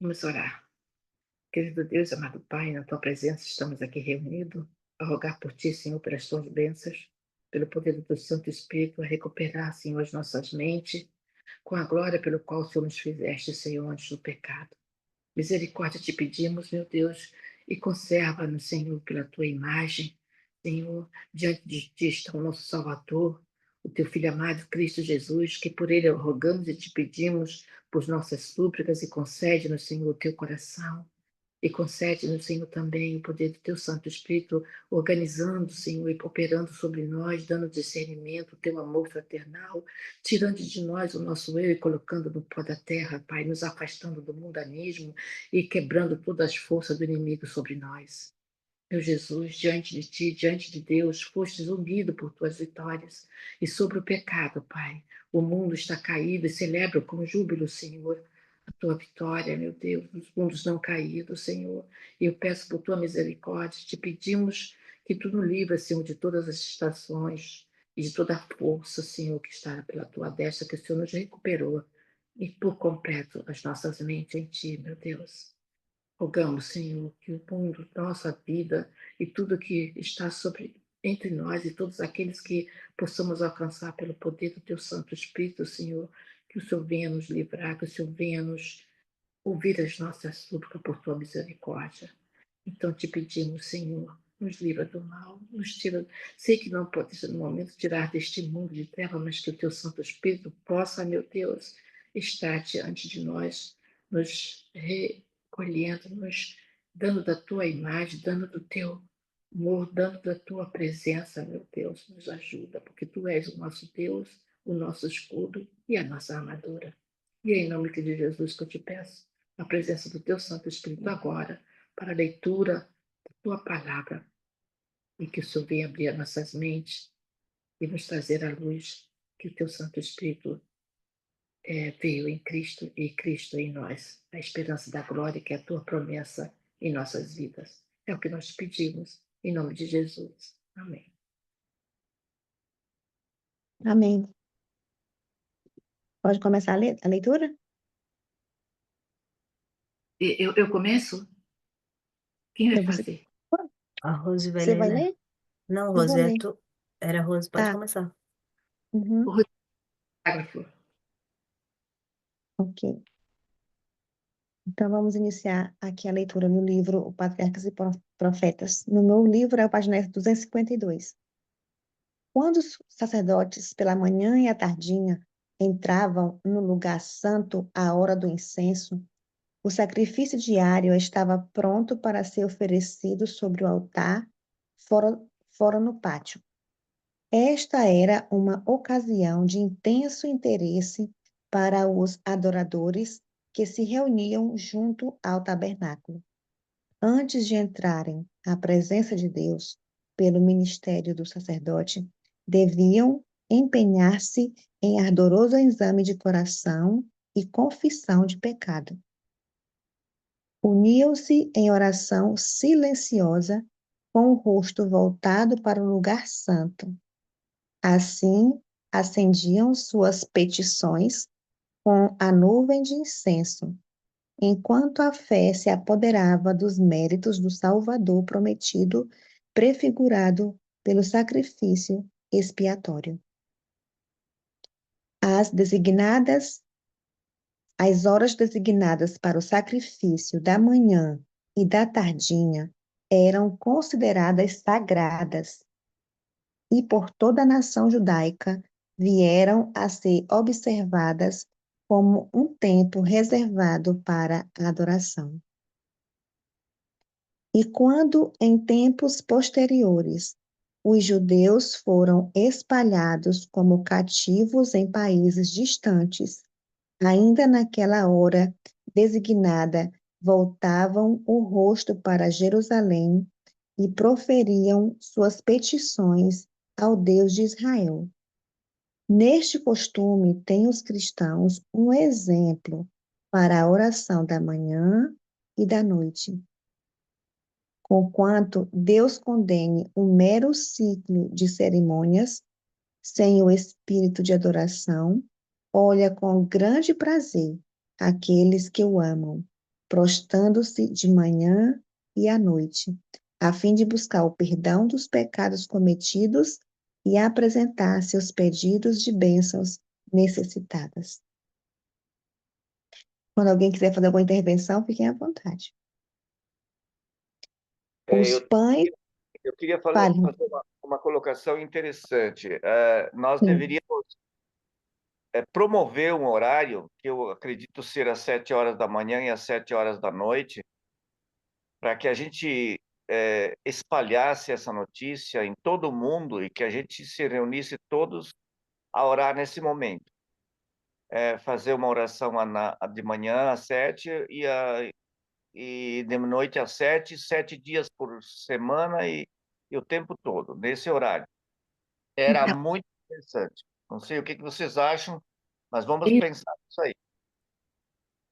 Vamos orar. Querido Deus, amado Pai, na tua presença estamos aqui reunidos a rogar por ti, Senhor, pelas tuas bênçãos, pelo poder do teu Santo Espírito, a recuperar, Senhor, as nossas mentes, com a glória pelo qual o Senhor nos fizeste, Senhor, antes do pecado. Misericórdia te pedimos, meu Deus, e conserva-nos, Senhor, pela tua imagem. Senhor, diante de ti está o nosso Salvador, o teu Filho amado, Cristo Jesus, que por ele rogamos e te pedimos por nossas súplicas e concede-nos, Senhor, o teu coração. E concede-nos, Senhor, também o poder do Teu Santo Espírito, organizando, Senhor, e operando sobre nós, dando discernimento, o Teu amor fraternal, tirando de nós o nosso eu e colocando no pó da terra, Pai, nos afastando do mundanismo e quebrando todas as forças do inimigo sobre nós. Meu Jesus, diante de Ti, diante de Deus, fostes unido por Tuas vitórias. E sobre o pecado, Pai, o mundo está caído e celebra com júbilo, Senhor, a Tua vitória, meu Deus, os mundos não caídos, Senhor. E eu peço por Tua misericórdia, te pedimos que Tu nos livres, Senhor, de todas as estações e de toda a força, Senhor, que está pela Tua destra, que o Senhor nos recuperou. E por completo as nossas mentes em Ti, meu Deus. Rogamos, Senhor, que o mundo, nossa vida e tudo que está sobre entre nós e todos aqueles que possamos alcançar pelo poder do Teu Santo Espírito, Senhor, que o Senhor venha nos livrar, que o Senhor venha nos ouvir as nossas súplicas por Tua misericórdia. Então te pedimos, Senhor, nos livra do mal, nos tira. Sei que não pode ser no momento tirar deste mundo de treva, mas que o Teu Santo Espírito possa, meu Deus, estar diante de nós, nos recolhendo, nos dando da Tua imagem, dando do Teu amor, dando da Tua presença, meu Deus, nos ajuda, porque Tu és o nosso Deus, o nosso escudo e a nossa armadura. E é em nome de Jesus que eu te peço a presença do Teu Santo Espírito agora, para a leitura da Tua palavra, e que o Senhor venha abrir nossas mentes e nos trazer à luz que o Teu Santo Espírito veio em Cristo e Cristo em nós, a esperança da glória que é a Tua promessa em nossas vidas. É o que nós pedimos, em nome de Jesus. Amém. Amém. Pode começar a leitura? Eu começo? Quem vai Eu vou... fazer? A Rose vai Você ler, vai né? ler? Não, Eu vou Rose, ler. era Rose, pode Tá. começar. Uhum. O parágrafo. Ok. Então, vamos iniciar aqui a leitura no livro O Patriarcas e Profetas. No meu livro é a página 252. Quando os sacerdotes, pela manhã e à tardinha, entravam no lugar santo à hora do incenso, o sacrifício diário estava pronto para ser oferecido sobre o altar, fora no pátio. Esta era uma ocasião de intenso interesse para os adoradores que se reuniam junto ao tabernáculo. Antes de entrarem à presença de Deus pelo ministério do sacerdote, deviam empenhar-se em ardoroso exame de coração e confissão de pecado. Uniam-se em oração silenciosa, com o rosto voltado para o lugar santo. Assim, acendiam suas petições com a nuvem de incenso, enquanto a fé se apoderava dos méritos do Salvador prometido, prefigurado pelo sacrifício expiatório. As horas designadas para o sacrifício da manhã e da tardinha eram consideradas sagradas e por toda a nação judaica vieram a ser observadas como um tempo reservado para a adoração. E quando, em tempos posteriores, os judeus foram espalhados como cativos em países distantes, ainda naquela hora designada, voltavam o rosto para Jerusalém e proferiam suas petições ao Deus de Israel. Neste costume, têm os cristãos um exemplo para a oração da manhã e da noite. Conquanto Deus condene um mero ciclo de cerimônias, sem o espírito de adoração, olha com grande prazer aqueles que o amam, prostrando-se de manhã e à noite, a fim de buscar o perdão dos pecados cometidos e apresentar seus pedidos de bênçãos necessitadas. Quando alguém quiser fazer alguma intervenção, fiquem à vontade. Os Eu, pães, eu queria fale. fazer uma colocação interessante. Nós Sim. deveríamos promover um horário, que eu acredito ser às 7 horas da manhã e às 7 horas da noite, para que a gente espalhasse essa notícia em todo o mundo e que a gente se reunisse todos a orar nesse momento. Fazer uma oração de manhã às 7 e de noite às 7, 7 dias por semana e o tempo todo, nesse horário. Era Então, muito interessante. Não sei o que vocês acham, mas vamos isso pensar nisso aí.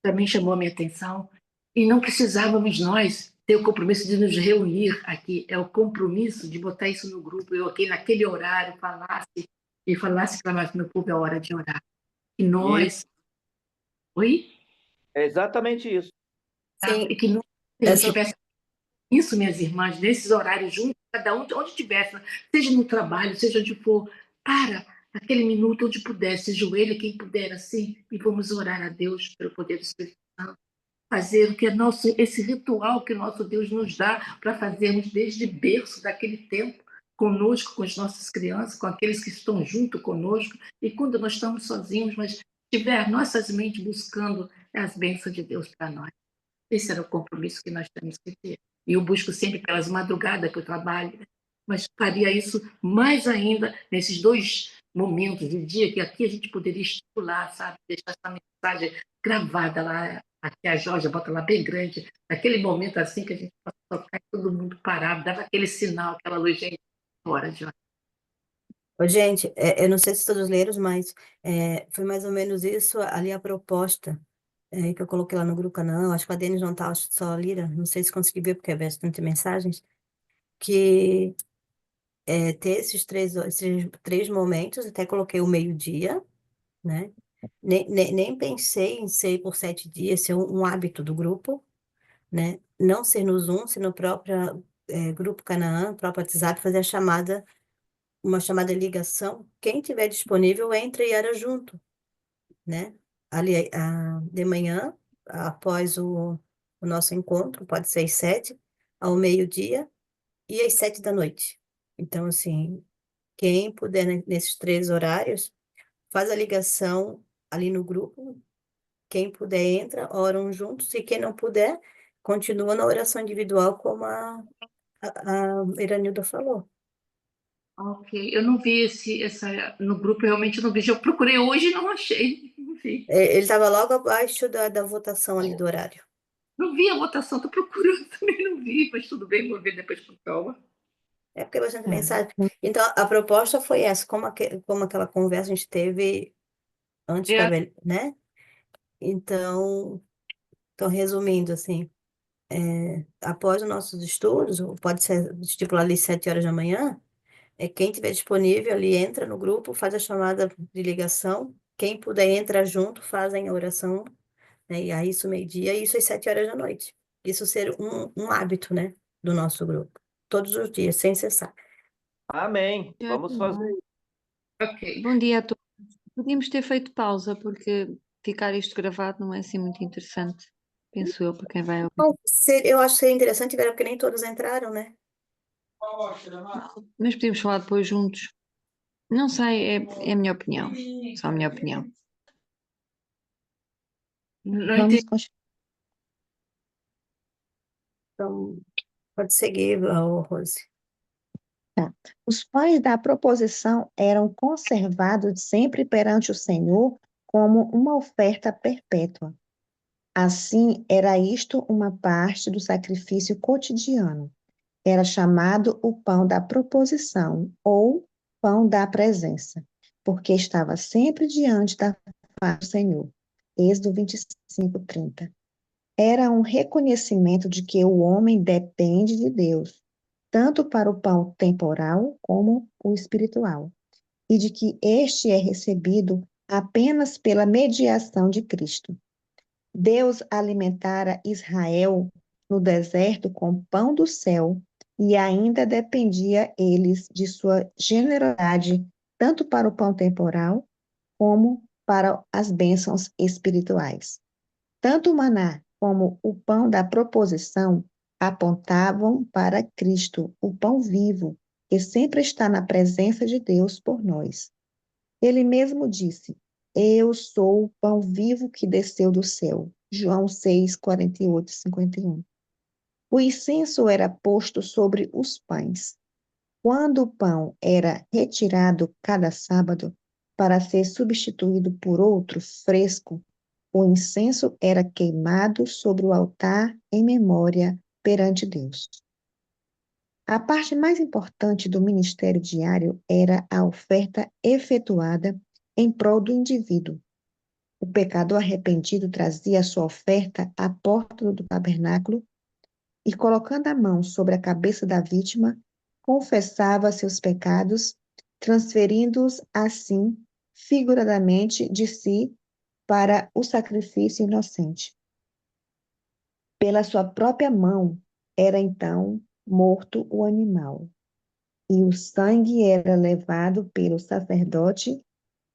também chamou a minha atenção. E não precisávamos nós ter o compromisso de nos reunir aqui. É o compromisso de botar isso no grupo. Eu aqui naquele horário falasse para nós, meu povo, é hora de orar. E E nós... Oi? é exatamente isso. Sim, E que nós essa, tivesse isso, minhas irmãs, nesses horários juntos, cada um onde tivesse, seja no trabalho, seja onde for, para aquele minuto onde puder, se joelha quem puder assim, e vamos orar a Deus pelo poder do Espírito Santo. Fazer o que é esse ritual que o nosso Deus nos dá para fazermos desde berço daquele tempo, conosco, com as nossas crianças, com aqueles que estão junto conosco, e quando nós estamos sozinhos, mas tiver nossas mentes buscando as bênçãos de Deus para nós. Esse era o compromisso que nós temos que ter. E eu busco sempre pelas madrugadas que eu trabalho, mas faria isso mais ainda nesses 2 momentos do dia que aqui a gente poderia estipular, sabe? Deixar essa mensagem gravada lá, aqui a Jorge bota lá bem grande, naquele momento assim que a gente possa tocar e todo mundo parava, dava aquele sinal, aquela luz, gente, hora de orar. Gente, eu não sei se todos leram, mas foi mais ou menos isso ali a proposta que eu coloquei lá no grupo canal. Acho que a Denis não está, acho que só a Lira, não sei se consegui ver, porque é bastante mensagens, que ter esses três momentos, até coloquei o meio-dia, né? Nem pensei em ser por 7 dias, ser um hábito do grupo, né? Não ser no Zoom, ser no próprio grupo Canaã, próprio WhatsApp, fazer uma chamada de ligação. Quem tiver disponível, entra e era junto, né? Ali, de manhã, após o nosso encontro, pode ser às 7, ao meio-dia e às 7 da noite. Então, assim, quem puder, né, nesses 3 horários, faz a ligação ali no grupo. Quem puder, entra, oram juntos, e quem não puder, continua na oração individual, como a Iranilda falou. Ok, eu não vi no grupo, realmente eu não vi. Eu procurei hoje e não achei. Não vi. Ele estava logo abaixo da votação ali do horário. Não vi a votação, estou procurando também, não vi, mas tudo bem, vou ver depois com calma. É porque é bastante mensagem. Então, a proposta foi essa, como aquela conversa a gente teve antes É, né? Então, resumindo, assim, após os nossos estudos, ou pode ser estipular ali 7 horas da manhã, quem tiver disponível ali entra no grupo, faz a chamada de ligação, quem puder entra junto, fazem a oração, né? E aí isso meio-dia, e isso às 7 horas da noite. Isso ser um hábito, né, do nosso grupo. Todos os dias, sem cessar. Amém. Vamos fazer. ok. Bom dia a todos. Podíamos ter feito pausa, porque ficar isto gravado não é assim muito interessante, penso eu, para quem vai ouvir. Bom, eu acho que seria interessante, Vera, porque nem todos entraram, né? Mas podíamos falar depois juntos. Não sei, é a minha opinião. Só a minha opinião. Não Vamos entendi. continuar. Então, pode seguir, Rose. Tá. Os pães da proposição eram conservados sempre perante o Senhor como uma oferta perpétua. Assim, era isto uma parte do sacrifício cotidiano. Era chamado o pão da proposição ou pão da presença, porque estava sempre diante da face do Senhor. Êxodo 25, 30. Era um reconhecimento de que o homem depende de Deus, tanto para o pão temporal como o espiritual, e de que este é recebido apenas pela mediação de Cristo. Deus alimentara Israel no deserto com pão do céu e ainda dependia eles de sua generosidade, tanto para o pão temporal como para as bênçãos espirituais. Tanto o maná como o pão da proposição apontavam para Cristo, o pão vivo, que sempre está na presença de Deus por nós. Ele mesmo disse: Eu sou o pão vivo que desceu do céu. João 6, 48 e 51. O incenso era posto sobre os pães. Quando o pão era retirado cada sábado para ser substituído por outro fresco, o incenso era queimado sobre o altar em memória perante Deus. A parte mais importante do ministério diário era a oferta efetuada em prol do indivíduo. O pecador arrependido trazia a sua oferta à porta do tabernáculo e, colocando a mão sobre a cabeça da vítima, confessava seus pecados, transferindo-os assim, figuradamente, de si para o sacrifício inocente. Pela sua própria mão era então morto o animal, e o sangue era levado pelo sacerdote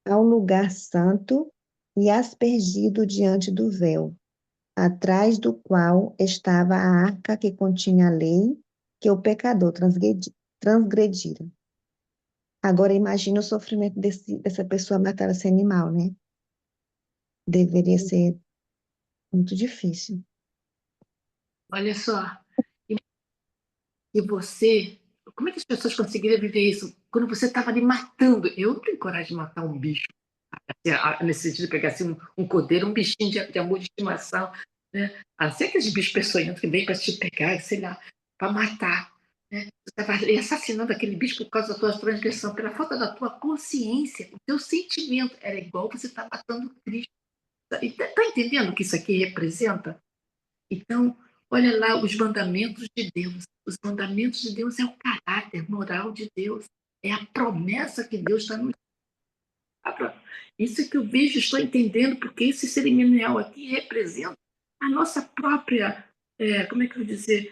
ao lugar santo e aspergido diante do véu, atrás do qual estava a arca que continha a lei que o pecador transgredira. Agora imagina o sofrimento dessa pessoa matar esse animal, né? Deveria ser muito difícil. Olha só, e você, como é que as pessoas conseguiriam viver isso? Quando você estava ali matando, eu não tenho coragem de matar um bicho, nesse sentido, pegar assim, um cordeiro, um bichinho de amor de estimação, né? A não ser aqueles bichos peçonhentos que vêm para te pegar, sei lá, para matar. Né? Você estava assassinando aquele bicho por causa da tua transgressão, pela falta da tua consciência, o teu sentimento era igual você está matando Cristo. Está entendendo o que isso aqui representa? Então, olha lá os mandamentos de Deus. Os mandamentos de Deus é o caráter moral de Deus. É a promessa que Deus está nos dando. Isso que eu vejo, estou entendendo, porque esse cerimonial aqui representa a nossa própria, como é que eu vou dizer,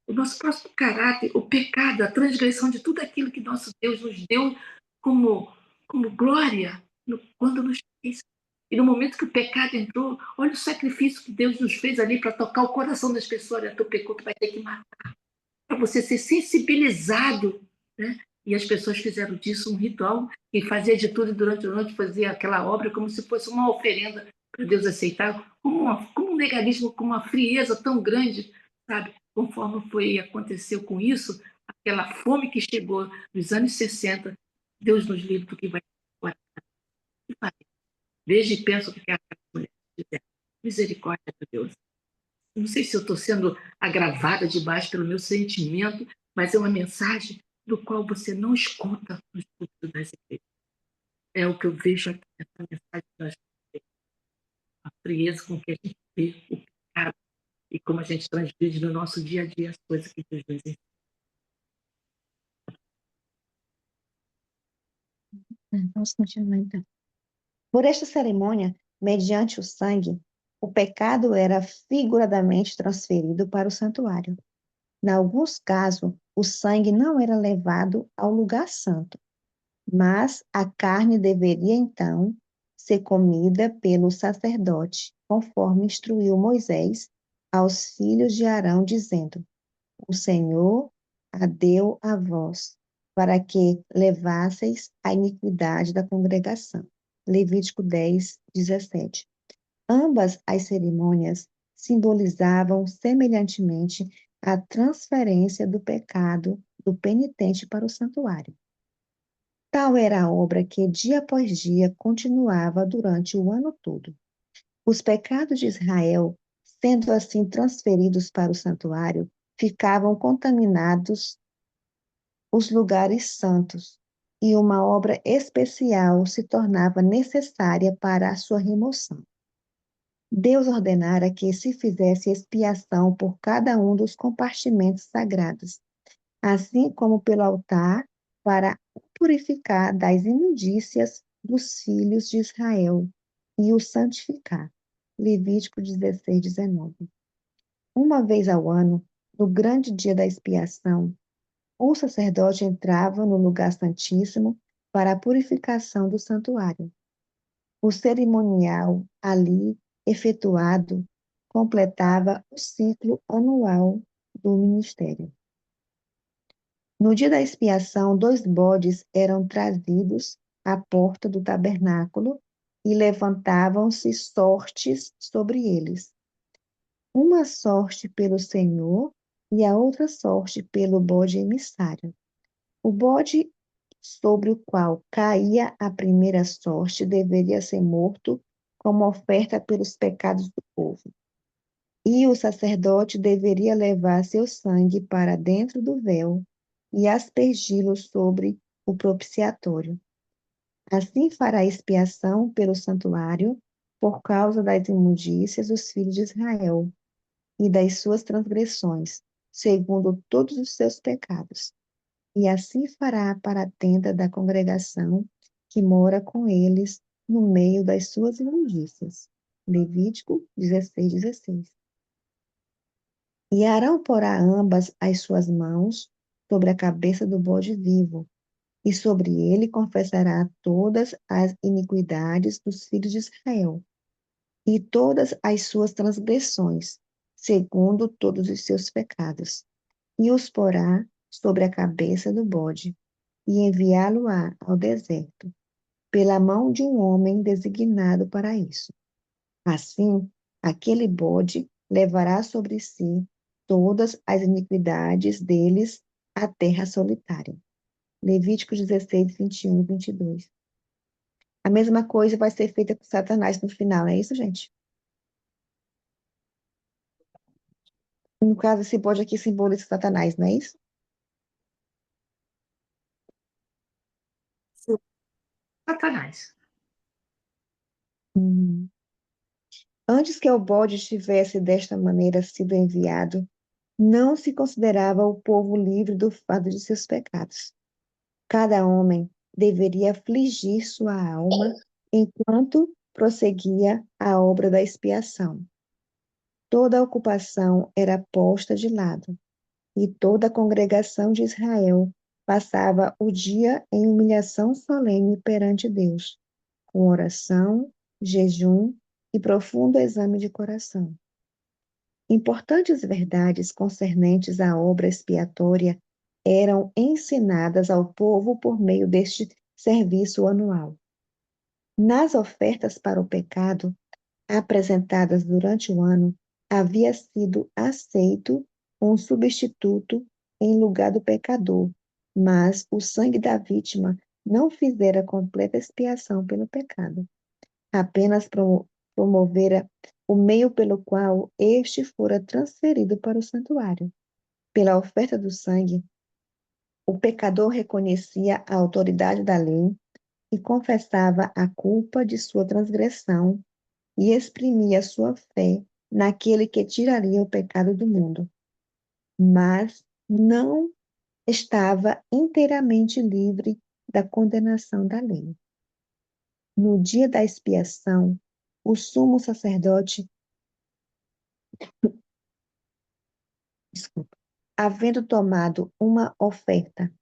o nosso próprio caráter, o pecado, a transgressão de tudo aquilo que nosso Deus nos deu como glória quando nos fez. E no momento que o pecado entrou, olha o sacrifício que Deus nos fez ali para tocar o coração das pessoas. Olha, tu pecou, tu vai ter que matar. Para você ser sensibilizado, né? E as pessoas fizeram disso um ritual e fazia de tudo durante a noite, fazia aquela obra como se fosse uma oferenda para Deus aceitar, como um legalismo, com uma frieza tão grande, sabe? Conforme aconteceu com isso, aquela fome que chegou nos anos 60, Deus nos livre do que vai agora. Veja e pensa o que aquela mulher fizer. Misericórdia de Deus. Não sei se eu estou sendo agravada demais pelo meu sentimento, mas é uma mensagem do qual você não escuta no escudo das igrejas. É o que eu vejo aqui nessa mensagem das igrejas. A frieza com que a gente vê o pecado e como a gente transgride no nosso dia a dia as coisas que Deus nos ensina. Vamos continuar então. Por esta cerimônia, mediante o sangue, o pecado era figuradamente transferido para o santuário. Em alguns casos, o sangue não era levado ao lugar santo, mas a carne deveria então ser comida pelo sacerdote, conforme instruiu Moisés aos filhos de Arão, dizendo: O Senhor a deu a vós, para que levasseis a iniquidade da congregação. Levítico 10, 17. Ambas as cerimônias simbolizavam semelhantemente a transferência do pecado do penitente para o santuário. Tal era a obra que, dia após dia, continuava durante o ano todo. Os pecados de Israel, sendo assim transferidos para o santuário, ficavam contaminados os lugares santos, e uma obra especial se tornava necessária para a sua remoção. Deus ordenara que se fizesse expiação por cada um dos compartimentos sagrados, assim como pelo altar, para o purificar das imundícias dos filhos de Israel e o santificar. Levítico 16, 19. Uma vez ao ano, no grande dia da expiação, o sacerdote entrava no lugar santíssimo para a purificação do santuário. O cerimonial ali efetuado completava o ciclo anual do ministério. No dia da expiação, 2 bodes eram trazidos à porta do tabernáculo e levantavam-se sortes sobre eles. Uma sorte pelo Senhor e a outra sorte pelo bode emissário. O bode sobre o qual caía a primeira sorte deveria ser morto como oferta pelos pecados do povo. E o sacerdote deveria levar seu sangue para dentro do véu e aspergi-lo sobre o propiciatório. Assim fará expiação pelo santuário por causa das imundícias dos filhos de Israel e das suas transgressões, segundo todos os seus pecados. E assim fará para a tenda da congregação que mora com eles no meio das suas imundícias. Levítico 16, 16. E Arão porá ambas as suas mãos sobre a cabeça do bode vivo, e sobre ele confessará todas as iniquidades dos filhos de Israel, e todas as suas transgressões, segundo todos os seus pecados, e os porá sobre a cabeça do bode, e enviá-lo-á ao deserto, pela mão de um homem designado para isso. Assim, aquele bode levará sobre si todas as iniquidades deles à terra solitária. Levítico 16, 21 e 22. A mesma coisa vai ser feita com Satanás no final, é isso, gente? No caso, esse bode aqui simboliza Satanás, não é isso? Satanás. Hum. Antes que o bode tivesse desta maneira sido enviado, não se considerava o povo livre do fardo de seus pecados. Cada homem deveria afligir sua alma enquanto prosseguia a obra da expiação. Toda a ocupação era posta de lado, e toda a congregação de Israel passava o dia em humilhação solene perante Deus, com oração, jejum e profundo exame de coração. Importantes verdades concernentes à obra expiatória eram ensinadas ao povo por meio deste serviço anual. Nas ofertas para o pecado, apresentadas durante o ano, havia sido aceito um substituto em lugar do pecador, mas o sangue da vítima não fizera completa expiação pelo pecado. Apenas promovera o meio pelo qual este fora transferido para o santuário. Pela oferta do sangue, o pecador reconhecia a autoridade da lei e confessava a culpa de sua transgressão e exprimia sua fé naquele que tiraria o pecado do mundo. Mas não estava inteiramente livre da condenação da lei. No dia da expiação, o sumo sacerdote, desculpa, havendo tomado uma oferta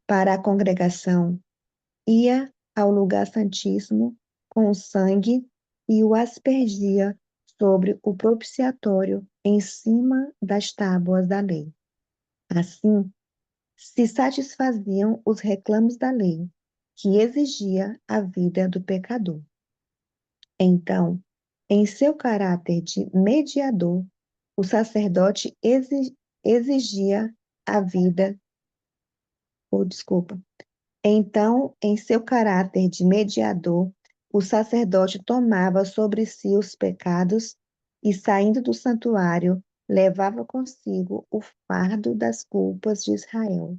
para a congregação, ia ao lugar santíssimo com o sangue e o aspergia sobre o propiciatório em cima das tábuas da lei. Assim, se satisfaziam os reclamos da lei, que exigia a vida do pecador. Então, em seu caráter de mediador, o sacerdote exigia a vida, ou desculpa. Então, em seu caráter de mediador, o sacerdote tomava sobre si os pecados e, saindo do santuário, levava consigo o fardo das culpas de Israel.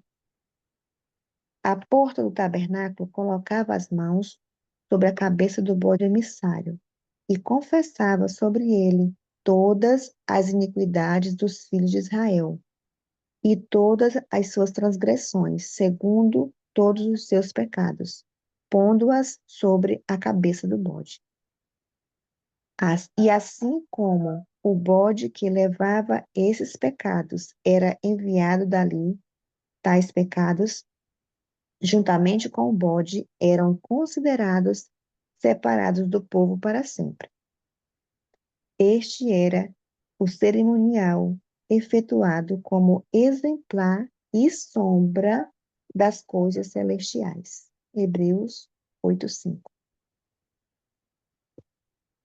À porta do tabernáculo, colocava as mãos sobre a cabeça do bode emissário e confessava sobre ele todas as iniquidades dos filhos de Israel e todas as suas transgressões, segundo todos os seus pecados, pondo-as sobre a cabeça do bode. E assim como o bode que levava esses pecados era enviado dali, tais pecados, juntamente com o bode, eram considerados separados do povo para sempre. Este era o cerimonial efetuado como exemplar e sombra das coisas celestiais. Hebreus 8:5.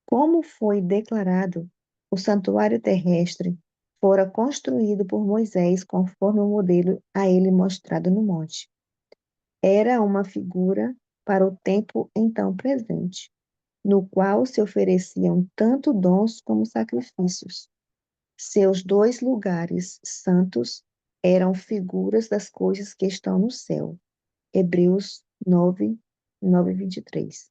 Como foi declarado, o santuário terrestre fora construído por Moisés conforme o modelo a ele mostrado no monte. Era uma figura para o tempo então presente, no qual se ofereciam tanto dons como sacrifícios. Seus 2 lugares santos eram figuras das coisas que estão no céu. Hebreus 9:23.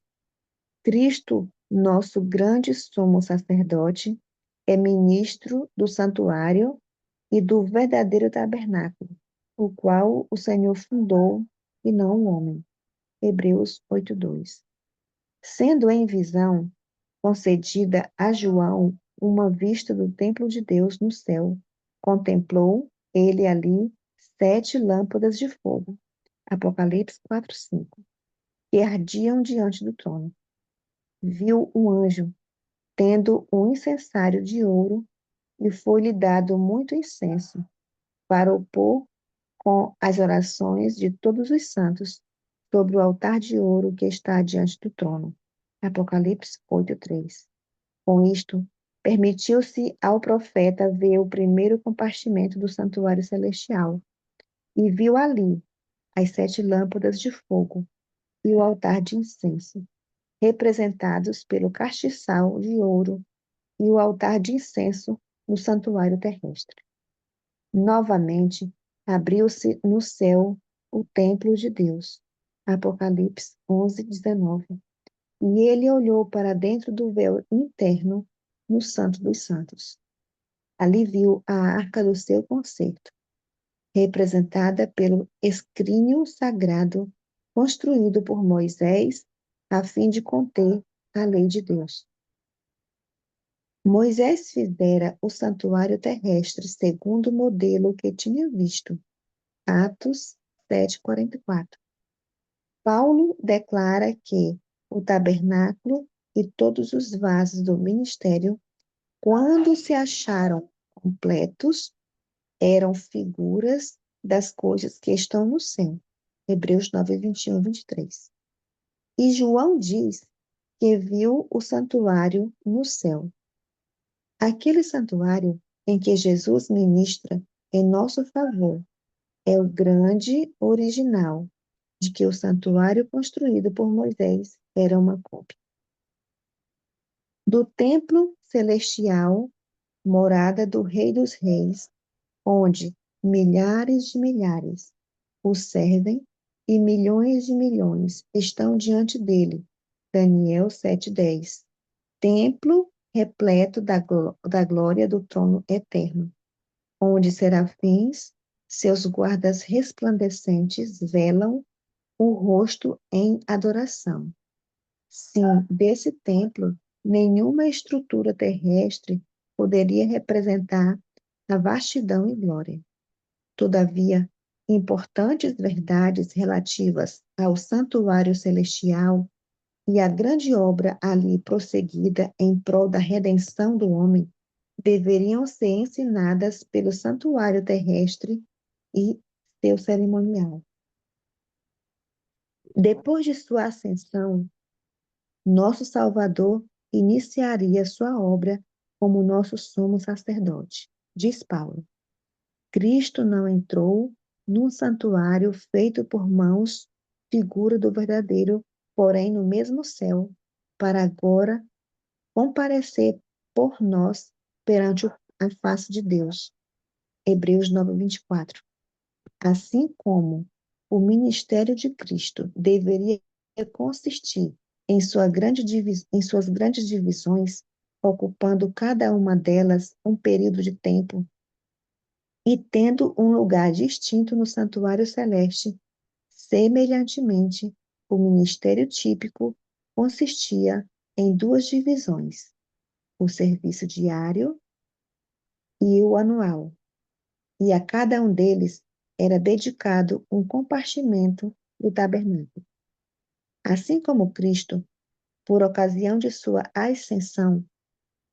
Cristo, nosso grande sumo sacerdote, é ministro do santuário e do verdadeiro tabernáculo, o qual o Senhor fundou e não o homem. Hebreus 8:2. Sendo em visão concedida a João uma vista do templo de Deus no céu, contemplou ele ali 7 lâmpadas de fogo. Apocalipse 4:5, que ardiam diante do trono. Viu um anjo, tendo um incensário de ouro, e foi-lhe dado muito incenso, para o pôr com as orações de todos os santos, sobre o altar de ouro que está diante do trono. Apocalipse 8:3. Com isto, permitiu-se ao profeta ver o primeiro compartimento do santuário celestial, e viu ali as 7 lâmpadas de fogo e o altar de incenso, representados pelo castiçal de ouro e o altar de incenso no santuário terrestre. Novamente, abriu-se no céu o templo de Deus. Apocalipse 11:19. E ele olhou para dentro do véu interno, no Santo dos Santos. Ali viu a arca do seu concerto, representada pelo escrínio sagrado construído por Moisés, a fim de conter a lei de Deus. Moisés fizera o santuário terrestre segundo o modelo que tinha visto. Atos 7:44. Paulo declara que o tabernáculo e todos os vasos do ministério, quando se acharam completos, eram figuras das coisas que estão no céu. Hebreus 9:21-23. E João diz que viu o santuário no céu. Aquele santuário em que Jesus ministra em nosso favor é o grande original de que o santuário construído por Moisés era uma cópia. Do templo celestial, morada do Rei dos Reis, onde milhares de milhares o servem e milhões de milhões estão diante dele. Daniel 7:10. Templo repleto da glória do trono eterno, onde serafins, seus guardas resplandecentes, velam o rosto em adoração. Sim, desse templo, nenhuma estrutura terrestre poderia representar a vastidão e glória. Todavia, importantes verdades relativas ao santuário celestial e à grande obra ali prosseguida em prol da redenção do homem deveriam ser ensinadas pelo santuário terrestre e seu cerimonial. Depois de sua ascensão, nosso Salvador iniciaria sua obra como nosso sumo sacerdote. Diz Paulo: Cristo não entrou num santuário feito por mãos, figura do verdadeiro, porém no mesmo céu, para agora comparecer por nós perante a face de Deus. Hebreus 9:24. Assim como o ministério de Cristo deveria consistir em suas grandes divisões, ocupando cada uma delas um período de tempo e tendo um lugar distinto no santuário celeste, semelhantemente, o ministério típico consistia em 2 divisões. o serviço diário e o anual, e a cada um deles era dedicado um compartimento do tabernáculo. Assim como Cristo, por ocasião de sua ascensão,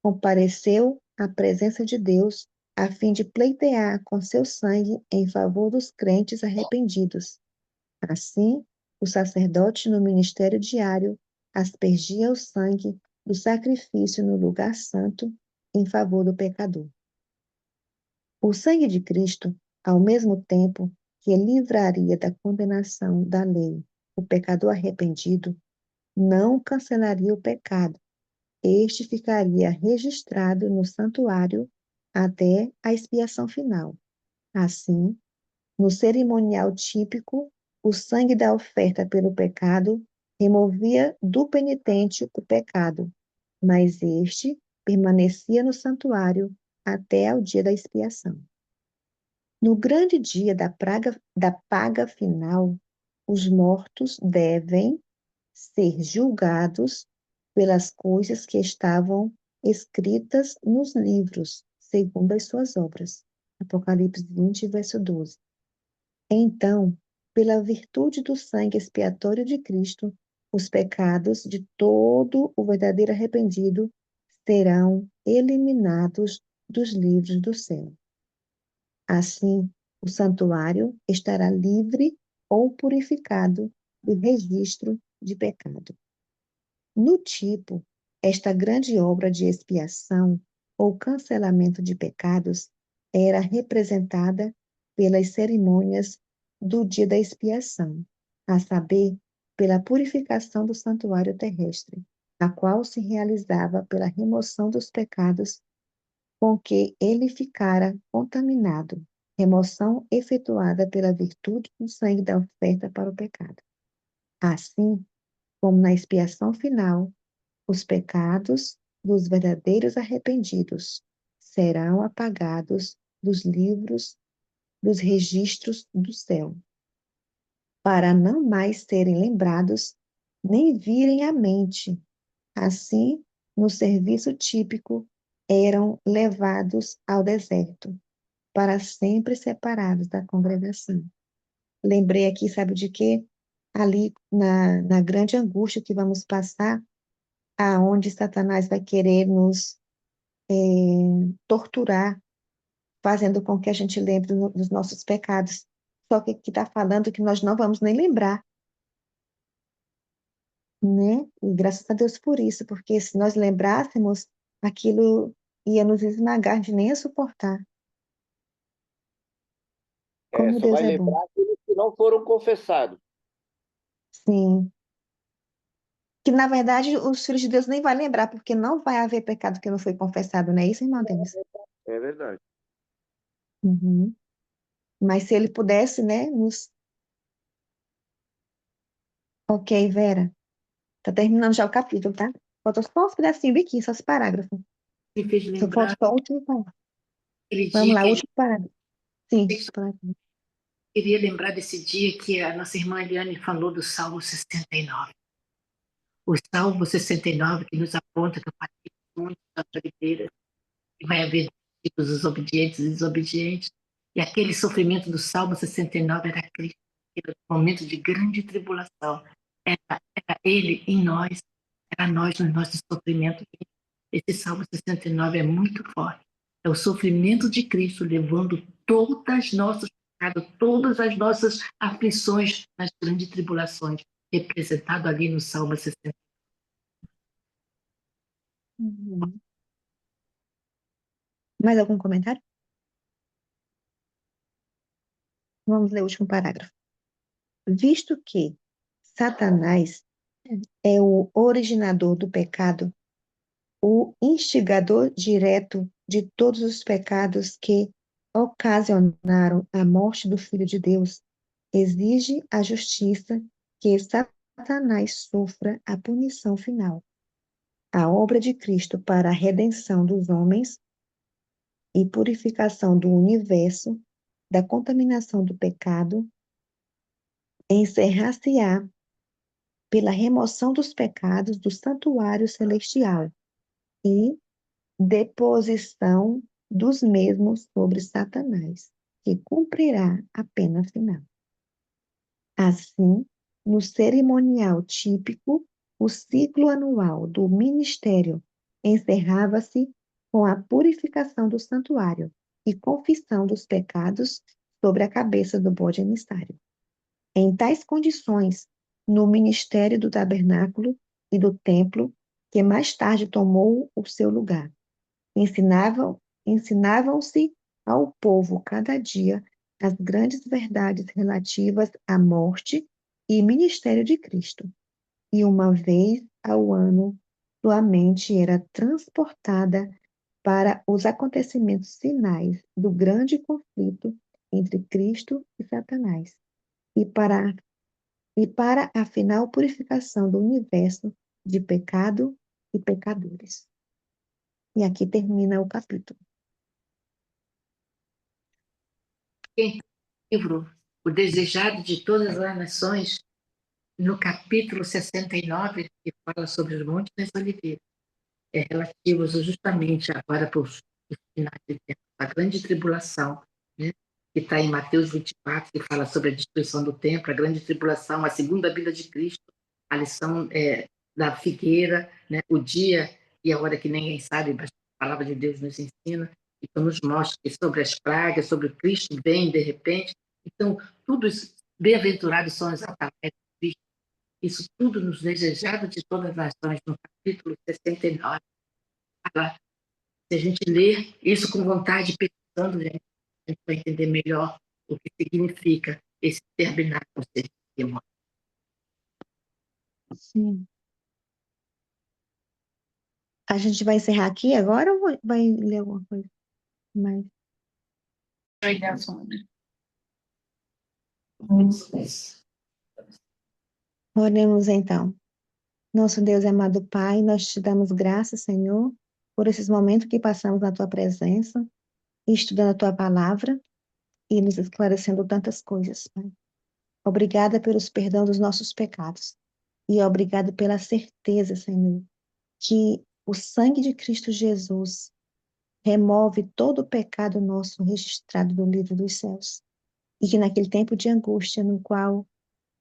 compareceu à presença de Deus a fim de pleitear com seu sangue em favor dos crentes arrependidos. Assim, o sacerdote no ministério diário aspergia o sangue do sacrifício no lugar santo em favor do pecador. O sangue de Cristo, ao mesmo tempo que livraria da condenação da lei o pecador arrependido, não cancelaria o pecado. Este ficaria registrado no santuário até a expiação final. Assim, no cerimonial típico, o sangue da oferta pelo pecado removia do penitente o pecado, mas este permanecia no santuário até ao dia da expiação. No grande dia da paga final, os mortos devem ser julgados pelas coisas que estavam escritas nos livros, segundo as suas obras. Apocalipse 20, verso 12. Então, pela virtude do sangue expiatório de Cristo, os pecados de todo o verdadeiro arrependido serão eliminados dos livros do céu. Assim, o santuário estará livre ou purificado do registro de pecado. No tipo, esta grande obra de expiação ou cancelamento de pecados era representada pelas cerimônias do dia da expiação, a saber, pela purificação do santuário terrestre, a qual se realizava pela remoção dos pecados com que ele ficara contaminado, remoção efetuada pela virtude do sangue da oferta para o pecado. Assim, como na expiação final, os pecados dos verdadeiros arrependidos serão apagados dos livros, dos registros do céu, para não mais serem lembrados nem virem à mente. Assim, no serviço típico, eram levados ao deserto, para sempre separados da congregação. Lembrei aqui, sabe de quê? Ali na grande angústia que vamos passar, aonde Satanás vai querer nos torturar, fazendo com que a gente lembre dos nossos pecados. Só que aqui está falando que nós não vamos nem lembrar, né? E graças a Deus por isso, porque se nós lembrássemos, aquilo ia nos esmagar, de nem a suportar. Como Só Deus vai é bom. lembrar aqueles que não foram confessados. Sim. Que, na verdade, os filhos de Deus nem vai lembrar, porque não vai haver pecado que não foi confessado, não é isso, irmão Denis? É verdade. Uhum. Mas se ele pudesse, né, nos... Ok, Vera. Tá terminando já o capítulo, tá? Faltou só uns pedacinhos aqui, só os parágrafos. Me fez Só lembrar falta só o último parágrafo. aquele Vamos dia lá, que o a último parágrafo. Sim, gente parágrafo. queria lembrar desse dia que a nossa irmã Eliane falou do Salmo 69. O Salmo 69 que nos aponta que o Pai muito da oliveira, que vai haver os obedientes e desobedientes. E aquele sofrimento do Salmo 69 era Cristo, aquele momento de grande tribulação. Era Ele em nós, era nós no nosso sofrimento. Esse Salmo 69 é muito forte. É o sofrimento de Cristo levando todas as nossas pecados, todas as nossas aflições nas grandes tribulações, representado ali no Salmo 69. Uhum. Mais algum comentário? Vamos ler o último parágrafo. Visto que Satanás é o originador do pecado, o instigador direto de todos os pecados que ocasionaram a morte do Filho de Deus, exige a justiça que Satanás sofra a punição final. A obra de Cristo para a redenção dos homens e purificação do universo da contaminação do pecado encerrar-se-á pela remoção dos pecados do santuário celestial e deposição dos mesmos sobre Satanás, que cumprirá a pena final. Assim, no cerimonial típico, o ciclo anual do ministério encerrava-se com a purificação do santuário e confissão dos pecados sobre a cabeça do bode emissário. Em tais condições, no ministério do tabernáculo e do templo, que mais tarde tomou o seu lugar, ensinavam-se ao povo cada dia as grandes verdades relativas à morte e ministério de Cristo. E uma vez ao ano, sua mente era transportada para os acontecimentos finais do grande conflito entre Cristo e Satanás, e para a final purificação do universo de pecado e pecadores. E aqui termina o capítulo. Quem tem o livro O Desejado de Todas as Nações, no capítulo 69, que fala sobre os Montes das Oliveiras, relativos justamente agora para os finais de tempo, a grande tribulação, né? Que está em Mateus 24, que fala sobre a destruição do templo, a grande tribulação, a segunda vinda de Cristo, a lição da figueira, né? O dia e a hora que ninguém sabe, mas a palavra de Deus nos ensina, então nos mostra que sobre as pragas, sobre o Cristo vem de repente. Então, tudo isso, bem-aventurados são os ataletas de Cristo, isso tudo nos desejado de todas as nações, no capítulo 69. Fala, se a gente ler isso com vontade, pensando, gente, a gente vai entender melhor o que significa esse terminar com ser irmão. Sim. A gente vai encerrar aqui agora ou vai ler alguma coisa mais? Oi, Nelson. Oremos então. Nosso Deus e amado Pai, nós te damos graças, Senhor, por esses momentos que passamos na tua presença, estudando a tua palavra e nos esclarecendo tantas coisas, Pai. Obrigada pelos perdão dos nossos pecados. E obrigada pela certeza, Senhor, que o sangue de Cristo Jesus remove todo o pecado nosso registrado no livro dos céus. E que naquele tempo de angústia no qual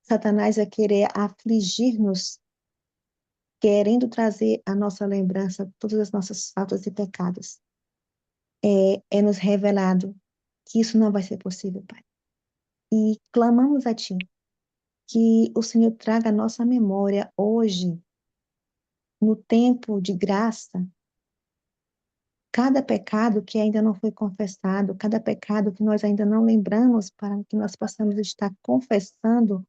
Satanás vai querer afligir-nos, querendo trazer à nossa lembrança todas as nossas faltas e pecados, é nos revelado que isso não vai ser possível, Pai. E clamamos a Ti, que o Senhor traga à nossa memória hoje, no tempo de graça, cada pecado que ainda não foi confessado, cada pecado que nós ainda não lembramos, para que nós possamos estar confessando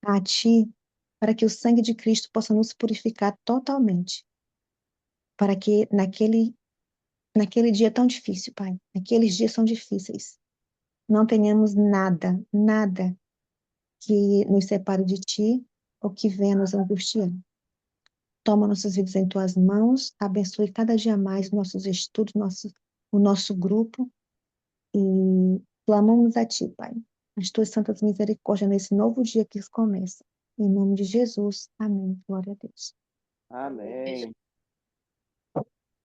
a Ti, para que o sangue de Cristo possa nos purificar totalmente, para que naquele dia tão difícil, Pai, aqueles dias são difíceis, não tenhamos nada, nada que nos separe de Ti ou que venha nos angustiar. Toma nossas vidas em Tuas mãos, abençoe cada dia mais nossos estudos, o nosso grupo, e clamamos a Ti, Pai, as Tuas santas misericórdias nesse novo dia que começa. Em nome de Jesus, amém. Glória a Deus. Amém.